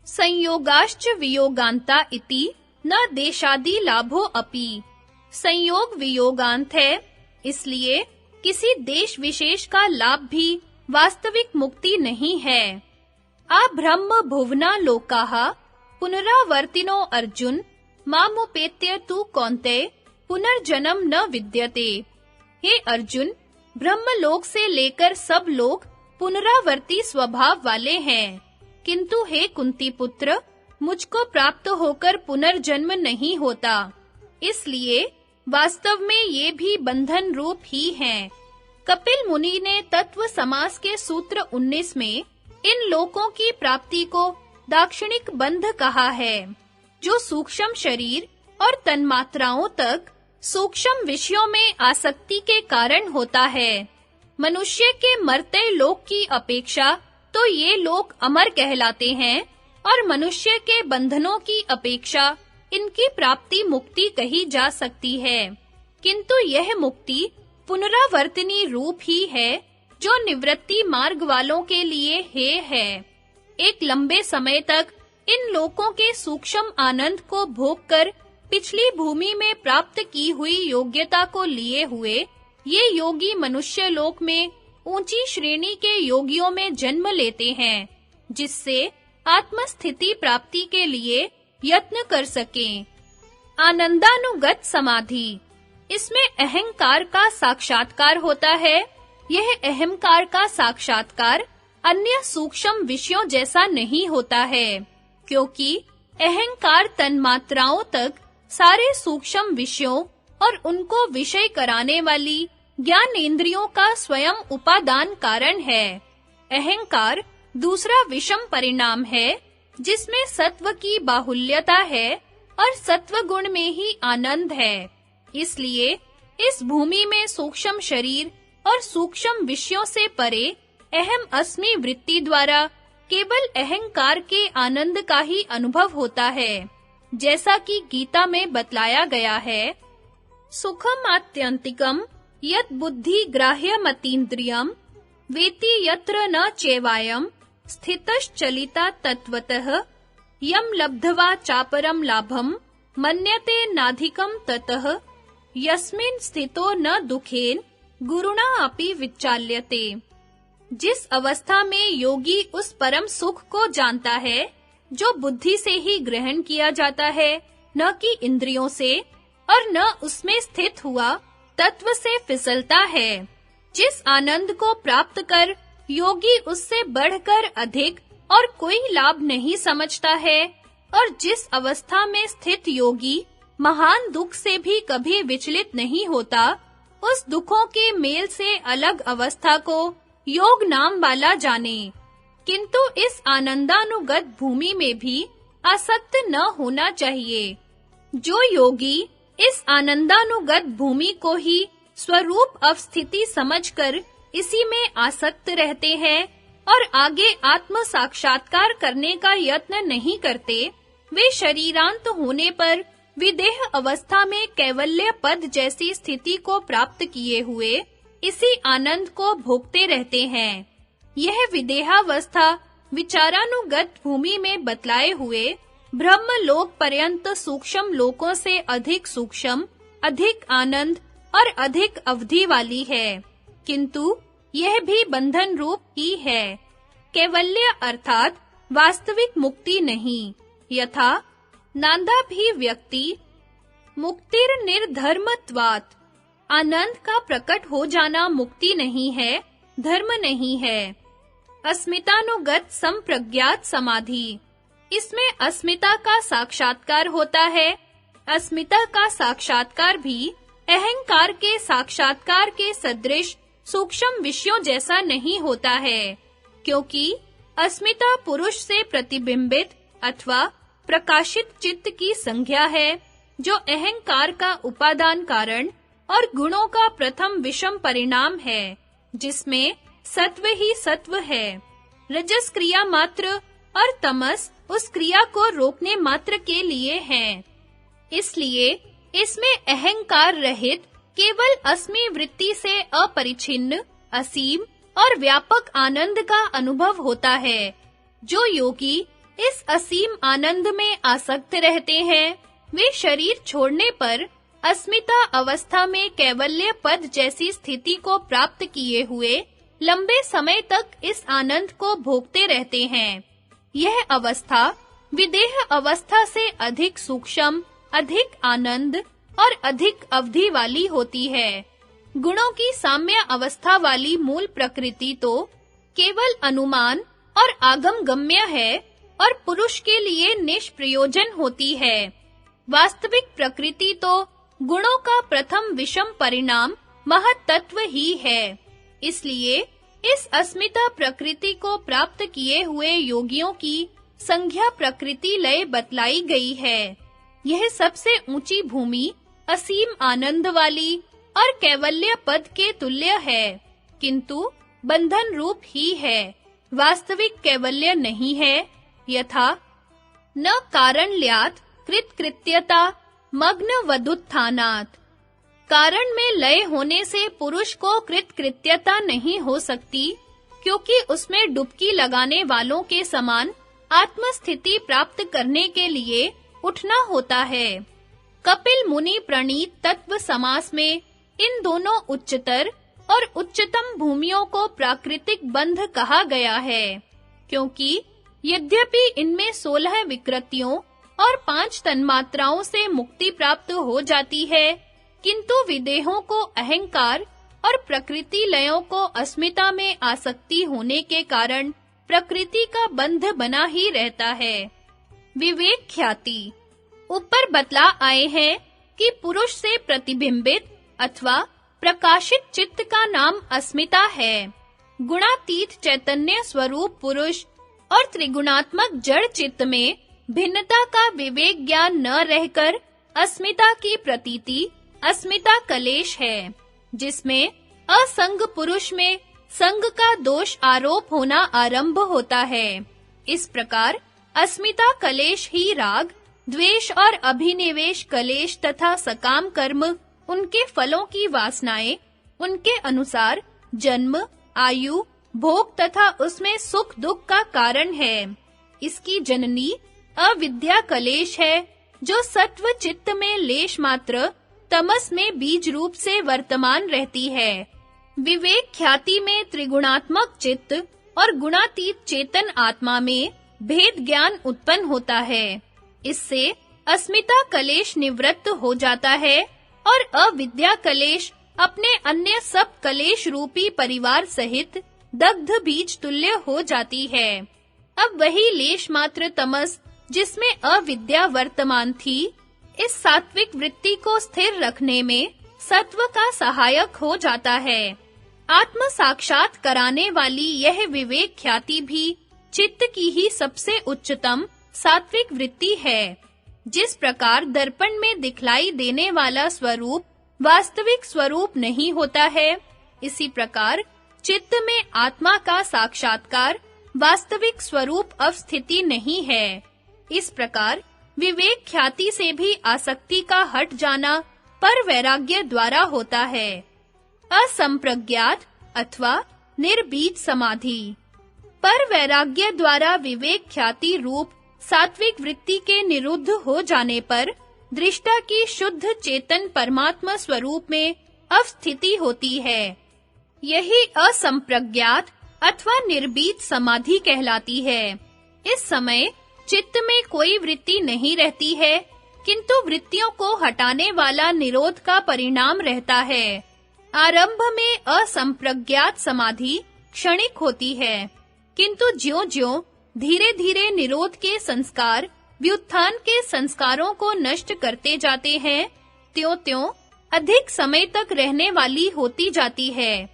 संयोगाश्च वियोगान्ता इति न देशादि लाभो अपि। संयोग वियोगांत है, इसलिए किसी देश विशेष का लाभ भी वास्तविक मुक्ति नहीं है। अब्रह्म भुवना लोकाः पुनरावर्तिनो अर्जुन मामुपेत्य तु कौन्तेय पुनर्जन्म न विद्यते। हे अर्जुन, ब्रह्मलोक से लेकर सब लोग पुनरावर्ती स्वभाव वाले हैं, किंतु हे कुंती पुत्र, मुझको प्राप्त होकर पुनर्जन्म नहीं होता। इसलिए वास्तव में ये भी बंधन रूप ही हैं। कपिल मुनि ने तत्व समास के सूत्र 19 में इन लोकों की प्राप्ति को दाक्षिणिक बंध कहा है, जो सूक्ष्म शरीर और तन्मात्राओं तक सूक्ष्म विषयों में आसक्ति के कारण होता है। मनुष्य के मरते लोक की अपेक्षा तो ये लोक अमर कहलाते हैं और मनुष्य के बंधनों की अपेक्षा इनकी प्राप्ति मुक्ति कही जा सकती है, किंतु यह मुक्ति पुनरावर्तनी रूप ही है, जो निवृत्ति मार्ग वालों के लिए हेय है। एक लंबे समय तक इन लोकों के सूक्ष्म आनंद को भोगकर पिछली भूमि में प्राप्त की हुई योग्यता को लिए हुए ये योगी मनुष्य लोक में ऊंची श्रेणी के योगियों में जन्म लेते हैं, जिससे आत्मस्थिति प्राप्ति के लिए यत्न कर सकें। आनंदानुगत समाधि, इसमें अहंकार का साक्षात्कार होता है। यह अहंकार का साक्षात्कार अन्य सूक्ष्म विषयों जैसा नहीं होता है, क्योंकि अहंकार तन्मात्राओं तक सारे सूक्ष्म विषयों और उनको विषय कराने वाली ज्ञानेंद्रियों का स्वयं उपादान कारण है। अहंकार दूसरा विषम परिणाम है, जिसमें सत्व की बाहुल्यता है और सत्व गुण में ही आनंद है। इसलिए इस भूमि में सूक्ष्म शरीर और सूक्ष्म विषयों से परे अहम अस्मि वृत्ति द्वारा केवल अहंकार के आनंद का ही अनुभव होता है, जैसा कि गीता में बतलाया गया है। सुखम आत्यंतिकम यत् बुद्धि ग्राह्यमतीन्द्रियम वेति यत्र न चैवायम स्थितश्चलिता तत्वतः यम लब्ध्वा चापरम लाभम मन्यते नाधिकम ततः यस्मिन् स्थितो न दुखेन गुरुणा अपि विचाल्यते। जिस अवस्था में योगी उस परम सुख को जानता है जो बुद्धि से ही ग्रहण किया जाता है, न कि इंद्रियों से, और न उसमें स्थित हुआ तत्व से फिसलता है, जिस आनंद को प्राप्त कर योगी उससे बढ़कर अधिक और कोई लाभ नहीं समझता है, और जिस अवस्था में स्थित योगी महान दुख से भी कभी विचलित नहीं होता, उस दुखों के मेल से अलग अवस्था को योग नाम वाला जाने। किंतु इस आनंदानुगत भूमि में भी आसक्त न होना चाहिए। जो योगी इस आनंदानुगत भूमि को ही स्वरूप अवस्थिति समझकर इसी में आसक्त रहते हैं और आगे आत्म साक्षात्कार करने का यत्न नहीं करते, वे शरीरांत होने पर विदेह अवस्था में कैवल्य पद जैसी स्थिति को प्राप्त किए हुए इसी आनंद को भोगते रहते हैं। यह विदेहावस्था विचारानुगत भूमि में बतलाए हुए ब्रह्म लोक पर्यंत सूक्ष्म लोकों से अधिक सूक्ष्म, अधिक आनंद और अधिक अवधि वाली है, किंतु यह भी बंधन रूप ही है। कैवल्य अर्थात वास्तविक मुक्ति नहीं। यथा नान्दाभि व्यक्ति मुक्तिर निर्धर्मत्वात्, आनंद का प्रकट हो जाना मुक्ति नहीं है, धर्म नहीं है। अस्मितानुगत संप्रज्ञात समाधि, इसमें अस्मिता का साक्षात्कार होता है। अस्मिता का साक्षात्कार भी अहंकार के साक्षात्कार के सदृश सूक्ष्म विषयों जैसा नहीं होता है, क्योंकि अस्मिता पुरुष से प्रतिबिंबित अथवा प्रकाशित चित्त की संज्ञा है, जो अहंकार का उपादान कारण और गुणों का प्रथम विषम परिणाम है, जिसमें सत्व ही सत्व है। रजस क्रिया मात्र और तमस उस क्रिया को रोकने मात्र के लिए हैं। इसलिए इसमें अहंकार रहित केवल अस्मि वृत्ति से अपरिछिन्न, असीम और व्यापक आनंद का अनुभव होता है। जो योगी इस असीम आनंद में आसक्त रहते हैं, वे शरीर छोड़ने पर अस्मिता अवस्था में कैवल्य पद जैसी स्थिति को प्राप्त किए हुए लंबे समय तक इस आनंद को भोगते रहते हैं। यह अवस्था विदेह अवस्था से अधिक सूक्ष्म, अधिक आनंद और अधिक अवधि वाली होती है। गुणों की साम्य अवस्था वाली मूल प्रकृति तो केवल अनुमान और आगमगम्य है और पुरुष के लिए निष्प्रयोजन होती है। वास्तविक प्रकृति तो गुणों का प्रथम विषम परिणाम महत्त्व ही है। इसलिए इस अस्मिता प्रकृति को प्राप्त किए हुए योगियों की संज्ञा प्रकृति लय बतलाई गई है। यह सबसे ऊंची भूमि असीम आनंद वाली और कैवल्य पद के तुल्य है, किंतु बंधन रूप ही है, वास्तविक कैवल्य नहीं है। यथा न कारणल्यात् कृतकृत्यता मग्न वदुत्थानात्। कारण में लय होने से पुरुष को कृतकृत्यता नहीं हो सकती, क्योंकि उसमें डुबकी लगाने वालों के समान आत्मस्थिति प्राप्त करने के लिए उठना होता है। कपिल मुनि प्रणीत तत्व समास में इन दोनों उच्चतर और उच्चतम भूमियों को प्राकृतिक बंध कहा गया है, क्योंकि यद्यपि इनमें 16 विकृतियों और 5 तन्मात्राओं से मुक्ति प्राप्त हो जाती है, किंतु विदेहों को अहंकार और प्रकृति लयों को अस्मिता में आसक्ति होने के कारण प्रकृति का बंध बना ही रहता है। विवेक ख्याति ऊपर बतला आए हैं कि पुरुष से प्रतिबिंबित अथवा प्रकाशित चित्त का नाम अस्मिता है। गुणातीत चैतन्य स्वरूप पुरुष और त्रिगुणात्मक जड़ चित्त में भिन्नता का विवेक ज्ञान न रहकर अस्मिता की प्रतीति अस्मिता कलेश है, जिसमें असंग पुरुष में संग का दोष आरोप होना आरंभ होता है। इस प्रकार अस्मिता कलेश ही राग, द्वेष और अभिनिवेश कलेश तथा सकाम कर्म उनके फलों की वासनाएं, उनके अनुसार जन्म, आयु, भोग तथा उसमें सुख दुख का कारण है। इसकी जननी अविद्या कलेश है, जो सत्व चित्त में लेश मात्र तमस में बीज रूप से वर्तमान रहती है। विवेक ख्याति में त्रिगुणात्मक चित्त और गुणातीत चेतन आत्मा में भेद ज्ञान उत्पन्न होता है। इससे अस्मिता कलेश निवृत्त हो जाता है और अविद्या कलेश अपने अन्य सब कलेश रूपी परिवार सहित दग्ध बीज तुल्य हो जाती है। अब वही लेश मात्र तमस जिसमें अविद्या वर्तमान थी, इस सात्विक वृत्ति को स्थिर रखने में सत्व का सहायक हो जाता है। आत्म साक्षात कराने वाली यह विवेक ख्याति भी चित्त की ही सबसे उच्चतम सात्विक वृत्ति है। जिस प्रकार दर्पण में दिखलाई देने वाला स्वरूप वास्तविक स्वरूप नहीं होता है, इसी प्रकार चित्त में आत्मा का साक्षात्कार वास्तविक स्वरूप अवस्थिति नहीं है। इस प्रकार विवेक ख्याति से भी आसक्ति का हट जाना पर वैराग्य द्वारा होता है। असंप्रज्ञात अथवा निर्बीज समाधि पर वैराग्य द्वारा विवेक ख्याति रूप सात्विक वृत्ति के निरुद्ध हो जाने पर दृष्टा की शुद्ध चेतन परमात्मा स्वरूप में अवस्थिति होती है। यही असंप्रज्ञात अथवा निर्बीज समाधि कहलाती है। इस समय चित्त में कोई वृत्ति नहीं रहती है, किंतु वृत्तियों को हटाने वाला निरोध का परिणाम रहता है। आरंभ में असंप्रज्ञात समाधि क्षणिक होती है, किंतु ज्यों-ज्यों धीरे-धीरे निरोध के संस्कार व्युत्थान के संस्कारों को नष्ट करते जाते हैं, त्यों-त्यों अधिक समय तक रहने वाली होती जाती है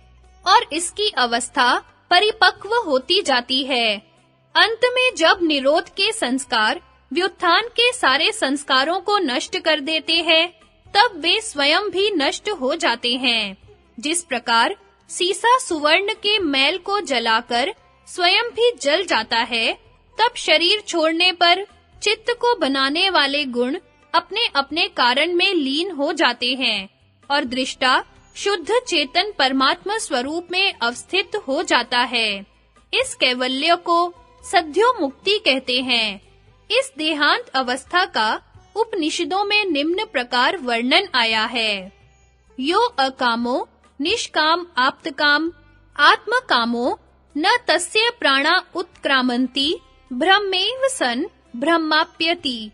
और इसकी अवस्था परिपक्व होती जाती है। अंत में जब निरोध के संस्कार व्युत्थान के सारे संस्कारों को नष्ट कर देते हैं, तब वे स्वयं भी नष्ट हो जाते हैं। जिस प्रकार सीसा सुवर्ण के मैल को जलाकर स्वयं भी जल जाता है, तब शरीर छोड़ने पर चित्त को बनाने वाले गुण अपने-अपने कारण में लीन हो जाते हैं और दृष्टा शुद्ध चेतन परमात्मा स्वरूप में अवस्थित हो जाता है। इस कैवल्य को सद्यो मुक्ति कहते हैं। इस देहांत अवस्था का उपनिषदों में निम्न प्रकार वर्णन आया है। यो अकामो निष्काम आप्तकाम आत्मकामो न तस्य प्राणा उत्क्रामन्ति ब्रह्मेव सन ब्रह्माप्यति।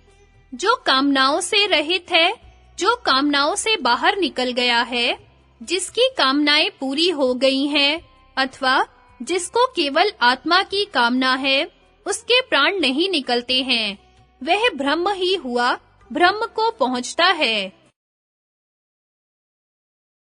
जो कामनाओं से रहित है, जो कामनाओं से बाहर निकल गया है, जिसकी कामनाएं पूरी हो गई हैं, अथवा जिसको केवल आत्मा की कामना है, उसके प्राण नहीं निकलते हैं, वह ब्रह्म ही हुआ, ब्रह्म को पहुंचता है।